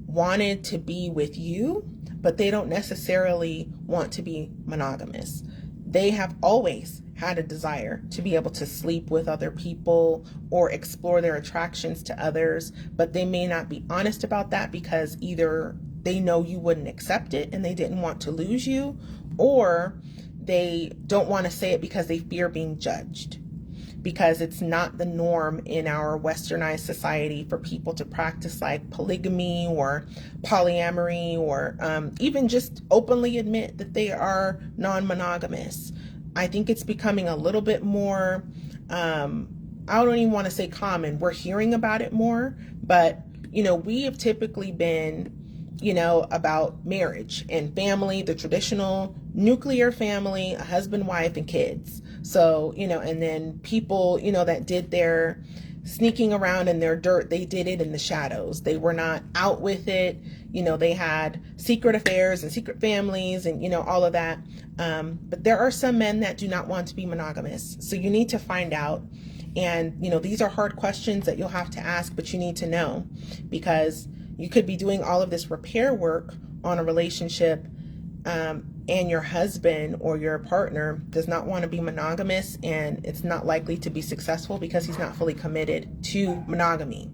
wanted to be with you, but they don't necessarily want to be monogamous. They have always had a desire to be able to sleep with other people or explore their attractions to others, but they may not be honest about that because either they know you wouldn't accept it and they didn't want to lose you, or they don't want to say it because they fear being judged, because it's not the norm in our westernized society for people to practice like polygamy or polyamory or even just openly admit that they are non-monogamous. I think it's becoming a little bit more, I don't even want to say common. We're hearing about it more, but, you know, we have typically been, you know, about marriage and family, the traditional nuclear family, a husband, wife, and kids. So, you know, and then people, you know, that did their sneaking around in their dirt, they did it in the shadows. They were not out with it. You know, they had secret affairs and secret families and, you know, all of that. But there are some men that do not want to be monogamous. So you need to find out. And, you know, these are hard questions that you'll have to ask, but you need to know, because you could be doing all of this repair work on a relationship, and your husband or your partner does not want to be monogamous, and it's not likely to be successful because he's not fully committed to monogamy.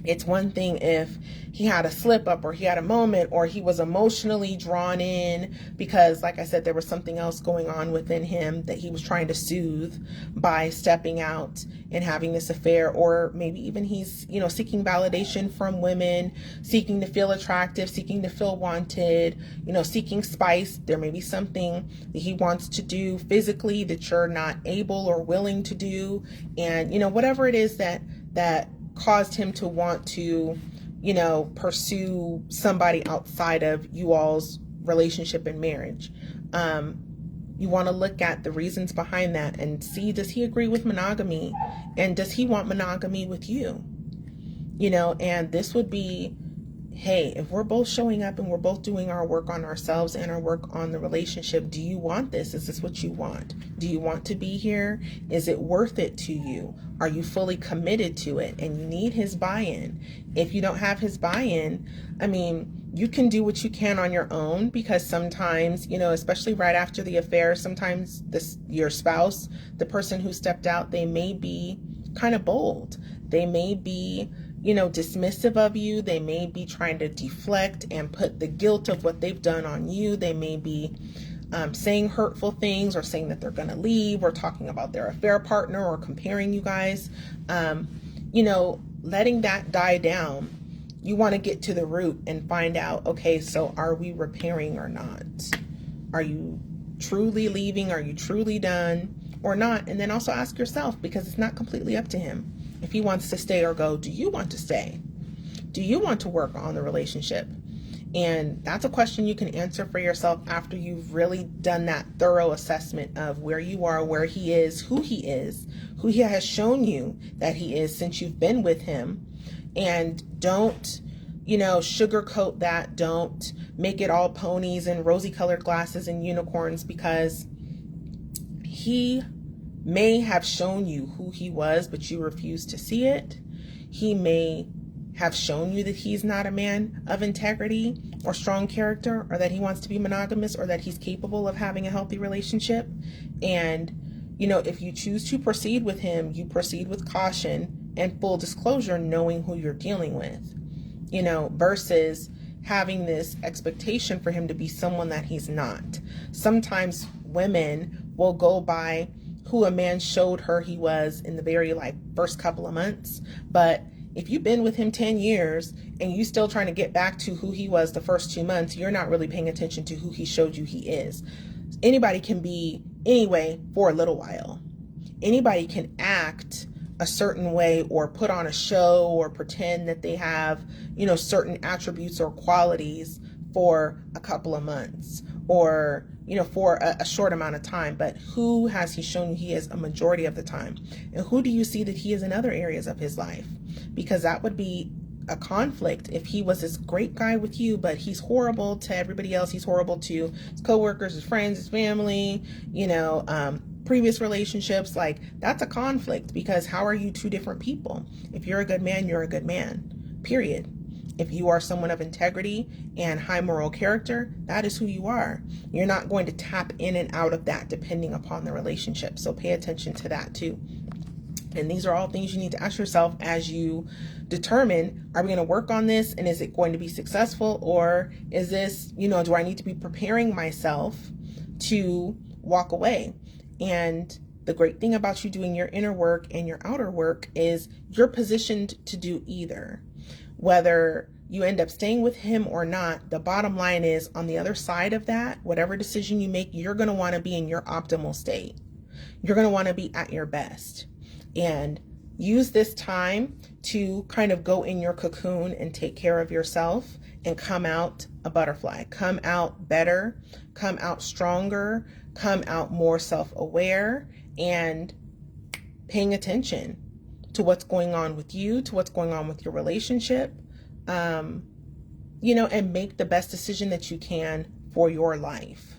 It's one thing if he had a slip up or he had a moment or he was emotionally drawn in because, like I said, there was something else going on within him that he was trying to soothe by stepping out and having this affair, or maybe even he's, you know, seeking validation from women, seeking to feel attractive, seeking to feel wanted, you know, seeking spice. There may be something that he wants to do physically that you're not able or willing to do. And, you know, whatever it is that caused him to want to, you know, pursue somebody outside of you all's relationship and marriage. You want to look at the reasons behind that and see, does he agree with monogamy, and does he want monogamy with you? You know, and this would be, hey, if we're both showing up and we're both doing our work on ourselves and our work on the relationship, do you want this? Is this what you want? Do you want to be here? Is it worth it to you? Are you fully committed to it? And you need his buy-in. If you don't have his buy-in, I mean, you can do what you can on your own, because sometimes, you know, especially right after the affair, sometimes your spouse, the person who stepped out, they may be kind of bold. They may be, you know, dismissive of you. They may be trying to deflect and put the guilt of what they've done on you. They may be saying hurtful things, or saying that they're going to leave, or talking about their affair partner, or comparing you guys. You know, letting that die down, you want to get to the root and find out, okay, so are we repairing or not? Are you truly leaving? Are you truly done or not? And then also ask yourself, because it's not completely up to him. If he wants to stay or go, do you want to stay? Do you want to work on the relationship? And that's a question you can answer for yourself after you've really done that thorough assessment of where you are, where he is, who he has shown you that he is since you've been with him. And don't, you know, sugarcoat that. Don't make it all ponies and rosy colored glasses and unicorns, because he may have shown you who he was, but you refuse to see it. He may have shown you that he's not a man of integrity or strong character, or that he wants to be monogamous, or that he's capable of having a healthy relationship. And, you know, if you choose to proceed with him, you proceed with caution and full disclosure, knowing who you're dealing with, you know, versus having this expectation for him to be someone that he's not. Sometimes women will go by who a man showed her he was in the very first couple of months. But if you've been with him 10 years and you still trying to get back to who he was the first 2 months, you're not really paying attention to who he showed you he is. Anybody can be anyway for a little while. Anybody can act a certain way or put on a show or pretend that they have, certain attributes or qualities for a couple of months or, for a short amount of time. But who has he shown you he is a majority of the time? And who do you see that he is in other areas of his life? Because that would be a conflict if he was this great guy with you, but he's horrible to everybody else. He's horrible to his coworkers, his friends, his family, previous relationships. That's a conflict, because how are you two different people? If you're a good man, you're a good man, period. If you are someone of integrity and high moral character, that is who you are. You're not going to tap in and out of that depending upon the relationship. So pay attention to that too. And these are all things you need to ask yourself as you determine, are we going to work on this and is it going to be successful? Or is this, do I need to be preparing myself to walk away? And the great thing about you doing your inner work and your outer work is you're positioned to do either. Whether you end up staying with him or not, the bottom line is on the other side of that, whatever decision you make, you're going to want to be in your optimal state. You're going to want to be at your best. And use this time to kind of go in your cocoon and take care of yourself and come out a butterfly, come out better, come out stronger, come out more self-aware and paying attention to what's going on with you, to what's going on with your relationship, and make the best decision that you can for your life.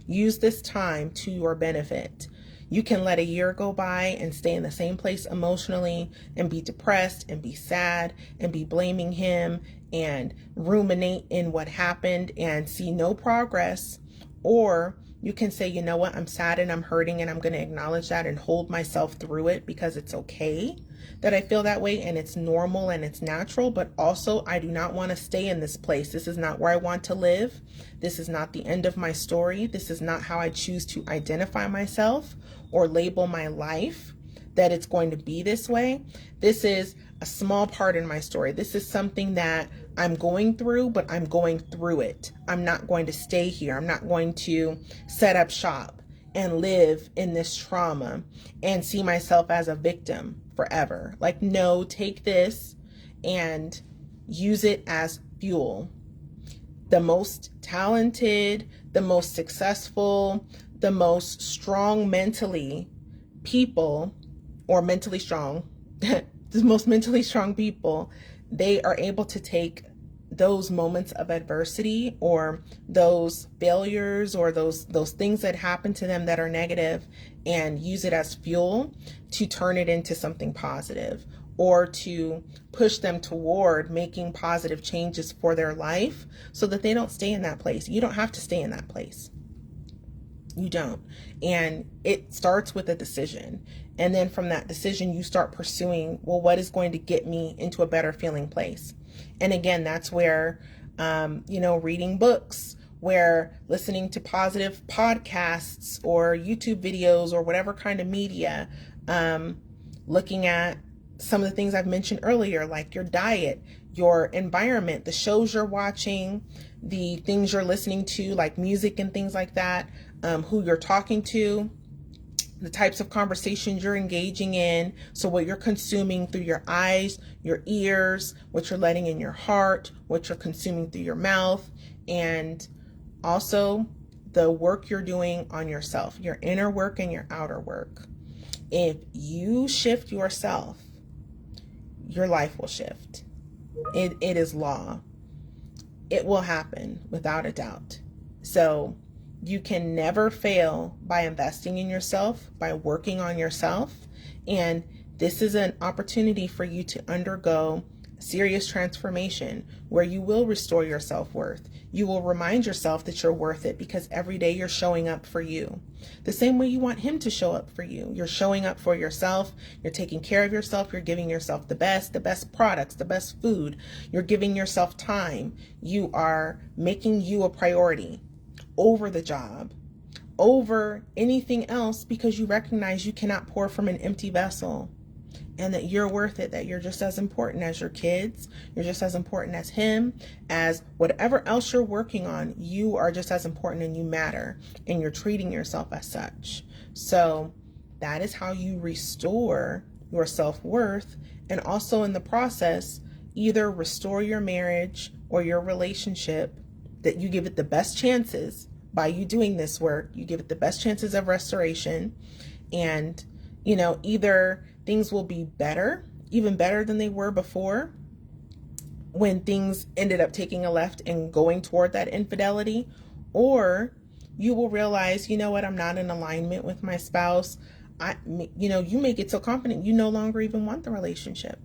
Use this time to your benefit. You can let a year go by and stay in the same place emotionally and be depressed and be sad and be blaming him and ruminate in what happened and see no progress. Or you can say, you know what, I'm sad and I'm hurting and I'm going to acknowledge that and hold myself through it because it's okay that I feel that way and it's normal and it's natural, but also I do not want to stay in this place. This is not where I want to live. This is not the end of my story. This is not how I choose to identify myself or label my life, that it's going to be this way. This is a small part in my story. This is something that I'm going through, but I'm going through it. I'm not going to stay here. I'm not going to set up shop and live in this trauma and see myself as a victim forever. No, take this and use it as fuel. The most talented, the most successful, the most strong mentally people, or mentally strong, the most mentally strong people, they are able to take those moments of adversity or those failures or those things that happen to them that are negative and use it as fuel to turn it into something positive or to push them toward making positive changes for their life so that they don't stay in that place. You don't have to stay in that place. You don't. And it starts with a decision. And then from that decision, you start pursuing, well, what is going to get me into a better feeling place? And again, that's where, reading books, where listening to positive podcasts or YouTube videos or whatever kind of media, looking at some of the things I've mentioned earlier, like your diet, your environment, the shows you're watching, the things you're listening to, like music and things like that, who you're talking to, the types of conversations you're engaging in. So what you're consuming through your eyes, your ears, what you're letting in your heart, what you're consuming through your mouth, and also the work you're doing on yourself, your inner work and your outer work. If you shift yourself, your life will shift. It is law. It will happen without a doubt. So you can never fail by investing in yourself, by working on yourself. And this is an opportunity for you to undergo serious transformation where you will restore your self-worth. You will remind yourself that you're worth it because every day you're showing up for you. The same way you want him to show up for you. You're showing up for yourself. You're taking care of yourself. You're giving yourself the best products, the best food. You're giving yourself time. You are making you a priority over the job, over anything else, because you recognize you cannot pour from an empty vessel. And that you're worth it, that you're just as important as your kids, you're just as important as him, as whatever else you're working on. You are just as important and you matter, and you're treating yourself as such. So that is how you restore your self-worth, and also in the process, either restore your marriage or your relationship, that you give it the best chances by you doing this work. You give it the best chances of restoration, and either things will be better, even better than they were before, when things ended up taking a left and going toward that infidelity, or you will realize, you know what, I'm not in alignment with my spouse. You may get so confident you no longer even want the relationship.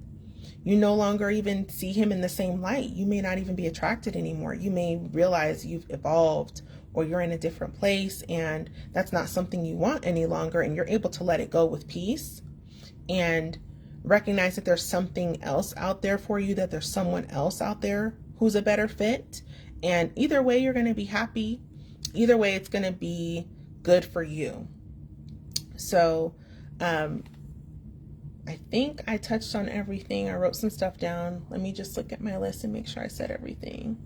You no longer even see him in the same light. You may not even be attracted anymore. You may realize you've evolved, or you're in a different place, and that's not something you want any longer, and you're able to let it go with peace and recognize that there's something else out there for you, that there's someone else out there who's a better fit. And either way, you're going to be happy. Either way, it's going to be good for you. So, I think I touched on everything. I wrote some stuff down. Let me just look at my list and make sure I said everything.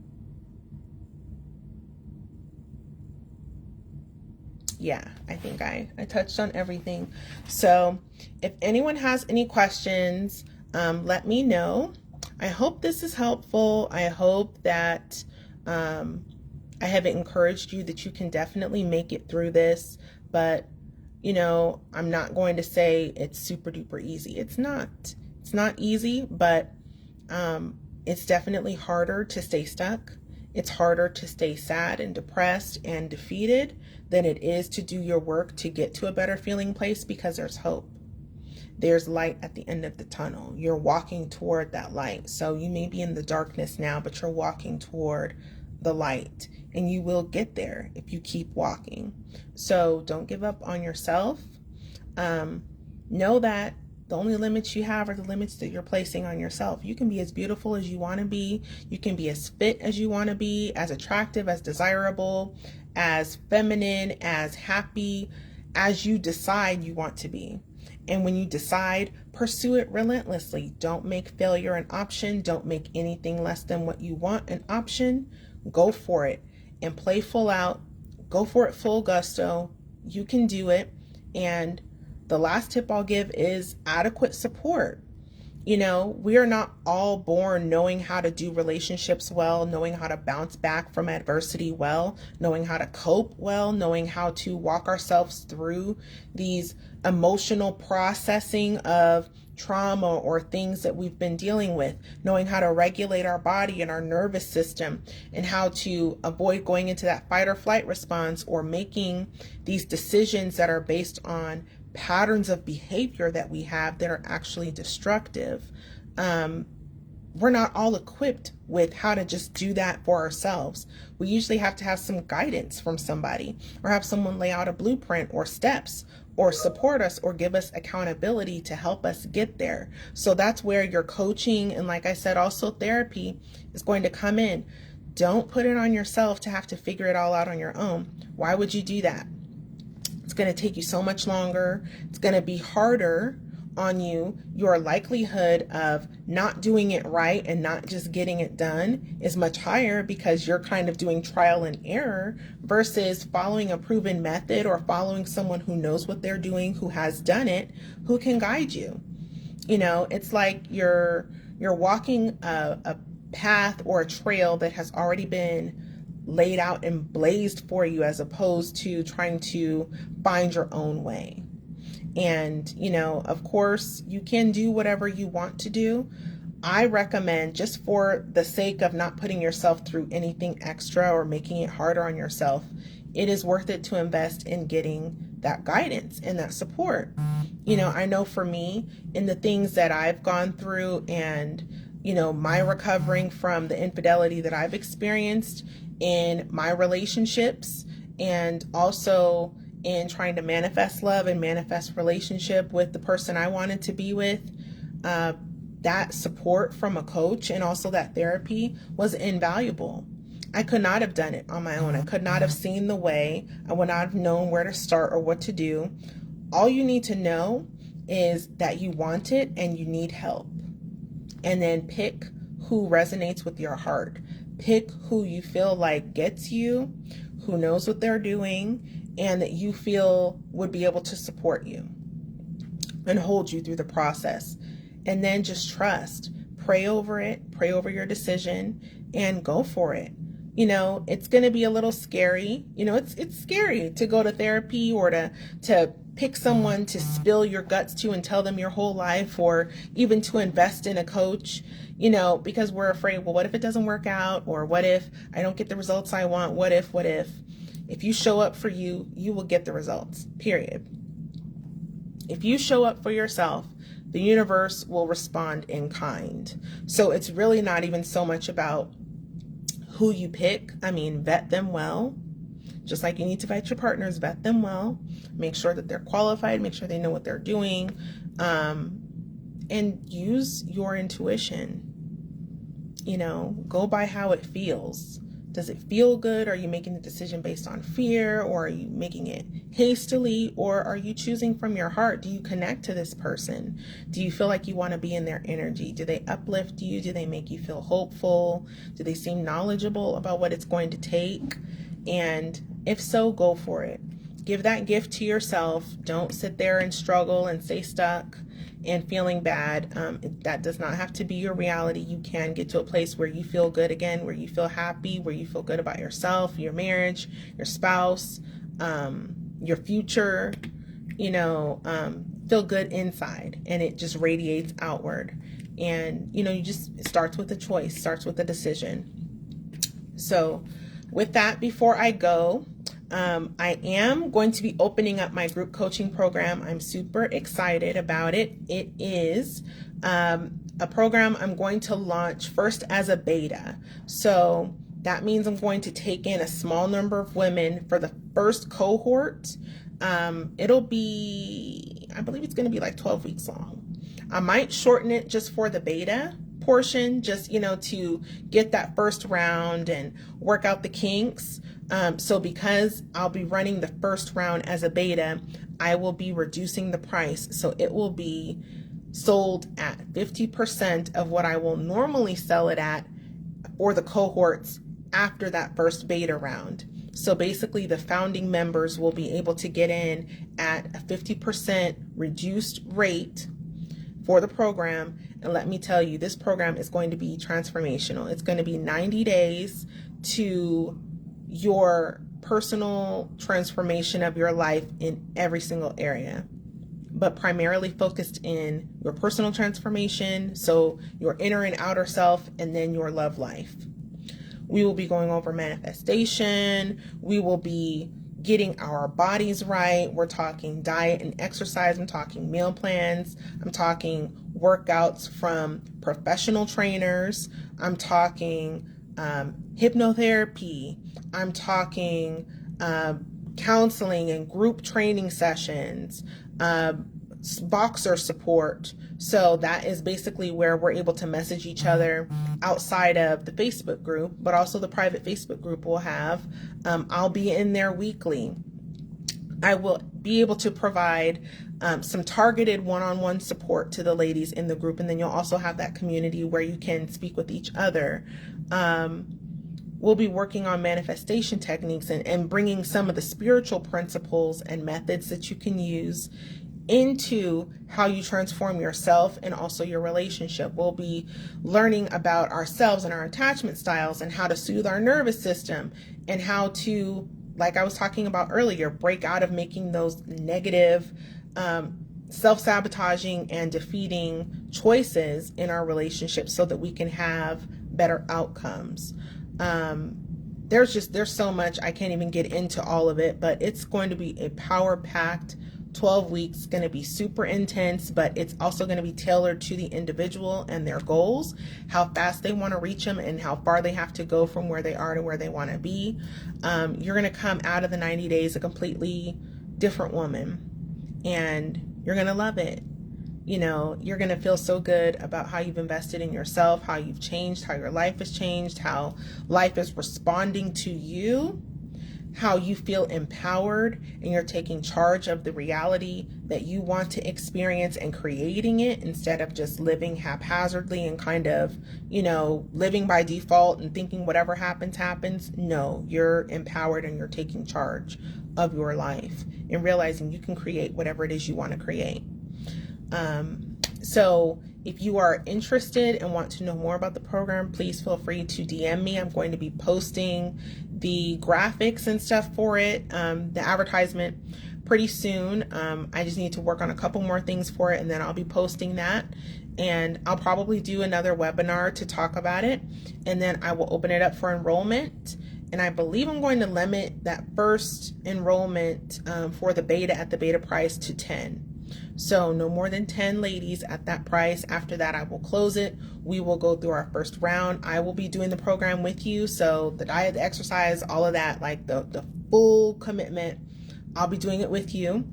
Yeah, I think I touched on everything. So if anyone has any questions, let me know. I hope this is helpful. I hope that I have encouraged you that you can definitely make it through this. But, I'm not going to say it's super duper easy. It's not. It's not easy, but it's definitely harder to stay stuck. It's harder to stay sad and depressed and defeated than it is to do your work to get to a better feeling place, because there's hope. There's light at the end of the tunnel. You're walking toward that light. So you may be in the darkness now, but you're walking toward the light, and you will get there if you keep walking. So don't give up on yourself. Know that the only limits you have are the limits that you're placing on yourself. You can be as beautiful as you want to be. You can be as fit as you want to be, as attractive, as desirable, as feminine, as happy as you decide you want to be. And when you decide, pursue it relentlessly. Don't make failure an option. Don't make anything less than what you want an option. Go for it and play full out. Go for it full gusto. You can do it. And the last tip I'll give is adequate support. We are not all born knowing how to do relationships well, knowing how to bounce back from adversity well, knowing how to cope well, knowing how to walk ourselves through these emotional processing of trauma or things that we've been dealing with, knowing how to regulate our body and our nervous system, and how to avoid going into that fight or flight response, or making these decisions that are based on patterns of behavior that we have that are actually destructive. We're not all equipped with how to just do that for ourselves. We usually have to have some guidance from somebody, or have someone lay out a blueprint or steps, or support us, or give us accountability to help us get there. So that's where your coaching, and like I said, also therapy, is going to come in. Don't put it on yourself to have to figure it all out on your own. Why would you do that? It's going to take you so much longer. It's going to be harder on you. Your likelihood of not doing it right and not just getting it done is much higher, because you're kind of doing trial and error versus following a proven method, or following someone who knows what they're doing, who has done it, who can guide you. It's like you're walking a path or a trail that has already been laid out and blazed for you, as opposed to trying to find your own way. And, of course, you can do whatever you want to do. I recommend, just for the sake of not putting yourself through anything extra or making it harder on yourself, it is worth it to invest in getting that guidance and that support. I know for me, in the things that I've gone through and my recovering from the infidelity that I've experienced in my relationships, and also in trying to manifest love and manifest relationship with the person I wanted to be with. That support from a coach and also that therapy was invaluable. I could not have done it on my own. I could not have seen the way. I would not have known where to start or what to do. All you need to know is that you want it and you need help. And then pick who resonates with your heart. Pick who you feel like gets you, who knows what they're doing, and that you feel would be able to support you and hold you through the process. And then just trust. Pray over it. Pray over your decision and go for it. It's going to be a little scary. It's scary to go to therapy or to pick someone to spill your guts to and tell them your whole life, or even to invest in a coach, because we're afraid, well, what if it doesn't work out? Or what if I don't get the results I want? What if? If you show up for you, you will get the results, period. If you show up for yourself, the universe will respond in kind. So it's really not even so much about who you pick. Vet them well. Just like you need to vet your partners, vet them well. Make sure that they're qualified, make sure they know what they're doing, and use your intuition. Go by how it feels. Does it feel good? Are you making the decision based on fear, or are you making it hastily, or are you choosing from your heart? Do you connect to this person? Do you feel like you want to be in their energy? Do they uplift you? Do they make you feel hopeful? Do they seem knowledgeable about what it's going to take? And if so, go for it. Give that gift to yourself. Don't sit there and struggle and stay stuck and feeling bad. That does not have to be your reality. You can get to a place where you feel good again, where you feel happy, where you feel good about yourself, your marriage, your spouse, your future, feel good inside, and it just radiates outward. And, it starts with a choice, starts with a decision. So with that, before I go, I am going to be opening up my group coaching program. I'm super excited about it. It is a program I'm going to launch first as a beta. So that means I'm going to take in a small number of women for the first cohort. It'll be, I believe it's going to be like 12 weeks long. I might shorten it just for the beta portion, just, to get that first round and work out the kinks. So because I'll be running the first round as a beta, I will be reducing the price. So it will be sold at 50% of what I will normally sell it at, or the cohorts after that first beta round. So basically the founding members will be able to get in at a 50% reduced rate for the program. And let me tell you, this program is going to be transformational. It's going to be 90 days to your personal transformation of your life in every single area, but primarily focused in your personal transformation, so your inner and outer self, and then your love life. We will be going over manifestation. We will be getting our bodies right. We're talking diet and exercise. I'm talking meal plans. I'm talking workouts from professional trainers. I'm talking hypnotherapy. I'm talking counseling and group training sessions, boxer support. So that is basically where we're able to message each other outside of the Facebook group, but also the private Facebook group we'll have. I'll be in there weekly. I will be able to provide some targeted one-on-one support to the ladies in the group, and then you'll also have that community where you can speak with each other. We'll be working on manifestation techniques and bringing some of the spiritual principles and methods that you can use into how you transform yourself and also your relationship. We'll be learning about ourselves and our attachment styles and how to soothe our nervous system and how to, like I was talking about earlier, break out of making those negative, self-sabotaging and defeating choices in our relationship so that we can have better outcomes. There's so much, I can't even get into all of it, but it's going to be a power-packed 12 weeks going to be super intense, but it's also going to be tailored to the individual and their goals, how fast they want to reach them and how far they have to go from where they are to where they want to be. You're going to come out of the 90 days a completely different woman, and you're going to love it. You know, you're going to feel so good about how you've invested in yourself, how you've changed, how your life has changed, how life is responding to you, how you feel empowered and you're taking charge of the reality that you want to experience and creating it instead of just living haphazardly and kind of, you know, living by default and thinking whatever happens, happens. No, you're empowered and you're taking charge of your life and realizing you can create whatever it is you want to create. So if you are interested and want to know more about the program, please feel free to DM me. I'm going to be posting the graphics and stuff for it, the advertisement pretty soon. I just need to work on a couple more things for it, and then I'll be posting that. And I'll probably do another webinar to talk about it, and then I will open it up for enrollment. And I believe I'm going to limit that first enrollment for the beta at the beta price to 10. So no more than 10 ladies at that price. After that, I will close it. We will go through our first round. I will be doing the program with you. So the diet, the exercise, all of that, like the full commitment, I'll be doing it with you.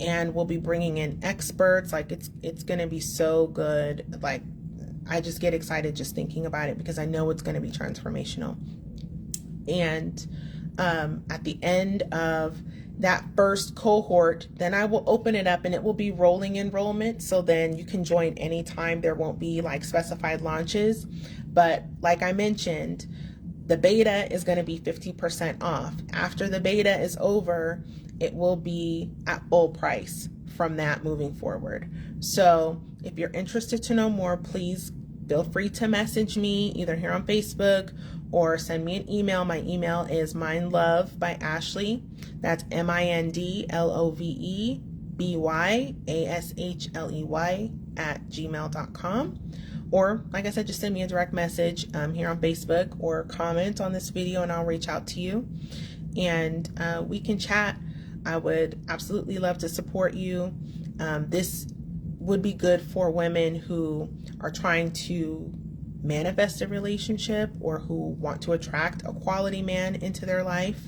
And we'll be bringing in experts. Like it's going to be so good. Like I just get excited just thinking about it because I know it's going to be transformational. And at the end of that first cohort, then I will open it up and it will be rolling enrollment. So then you can join anytime. There won't be like specified launches. But like I mentioned, the beta is going to be 50% off. After the beta is over, it will be at full price from that moving forward. So if you're interested to know more, please feel free to message me either here on Facebook or send me an email. My email is mindlove by Ashley. That's mindlovebyashley@gmail.com. Or like I said, just send me a direct message here on Facebook or comment on this video and I'll reach out to you and we can chat. I would absolutely love to support you. This would be good for women who are trying to manifest a relationship or who want to attract a quality man into their life,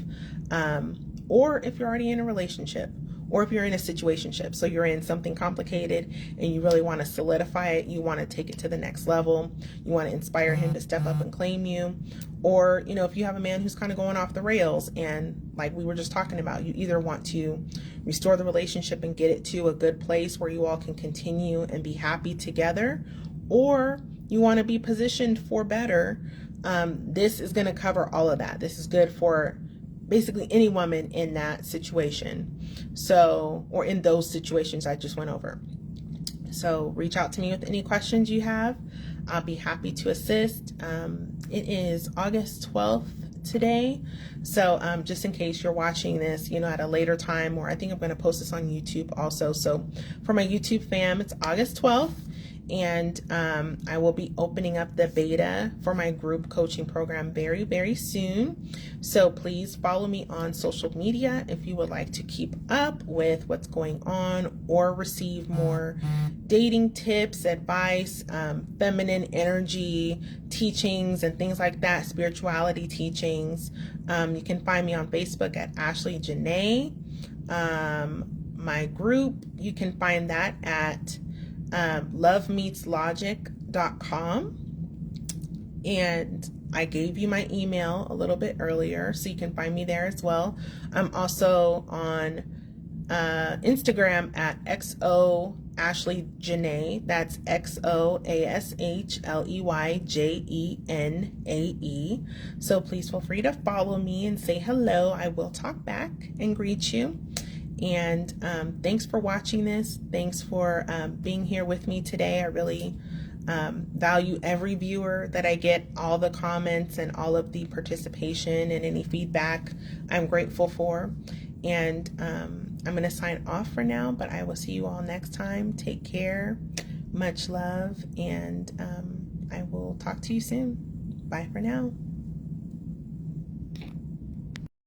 or if you're already in a relationship, or if you're in a situationship, so you're in something complicated and you really want to solidify it, you want to take it to the next level, you want to inspire him to step up and claim you, or you know, if you have a man who's kind of going off the rails and like we were just talking about, you either want to restore the relationship and get it to a good place where you all can continue and be happy together, or you want to be positioned for better. This is going to cover all of that. This is good for basically any woman in that situation. So, or in those situations I just went over. So reach out to me with any questions you have. I'll be happy to assist. It is August 12th today. So just in case you're watching this, you know, at a later time, or I think I'm going to post this on YouTube also. So for my YouTube fam, it's August 12th. And I will be opening up the beta for my group coaching program very, very soon. So please follow me on social media if you would like to keep up with what's going on or receive more dating tips, advice, feminine energy teachings and things like that, spirituality teachings. You can find me on Facebook at ashleyjenae. My group, you can find that at lovemeetslogic.com, and I gave you my email a little bit earlier, so you can find me there as well. I'm also on Instagram at xo_ashleyjenae. That's xo_ashleyjenae. So please feel free to follow me and say hello. I will talk back and greet you. And thanks for watching this. Thanks for being here with me today. I really value every viewer that I get, all the comments and all of the participation and any feedback I'm grateful for. And I'm going to sign off for now, but I will see you all next time. Take care. Much love. And I will talk to you soon. Bye for now.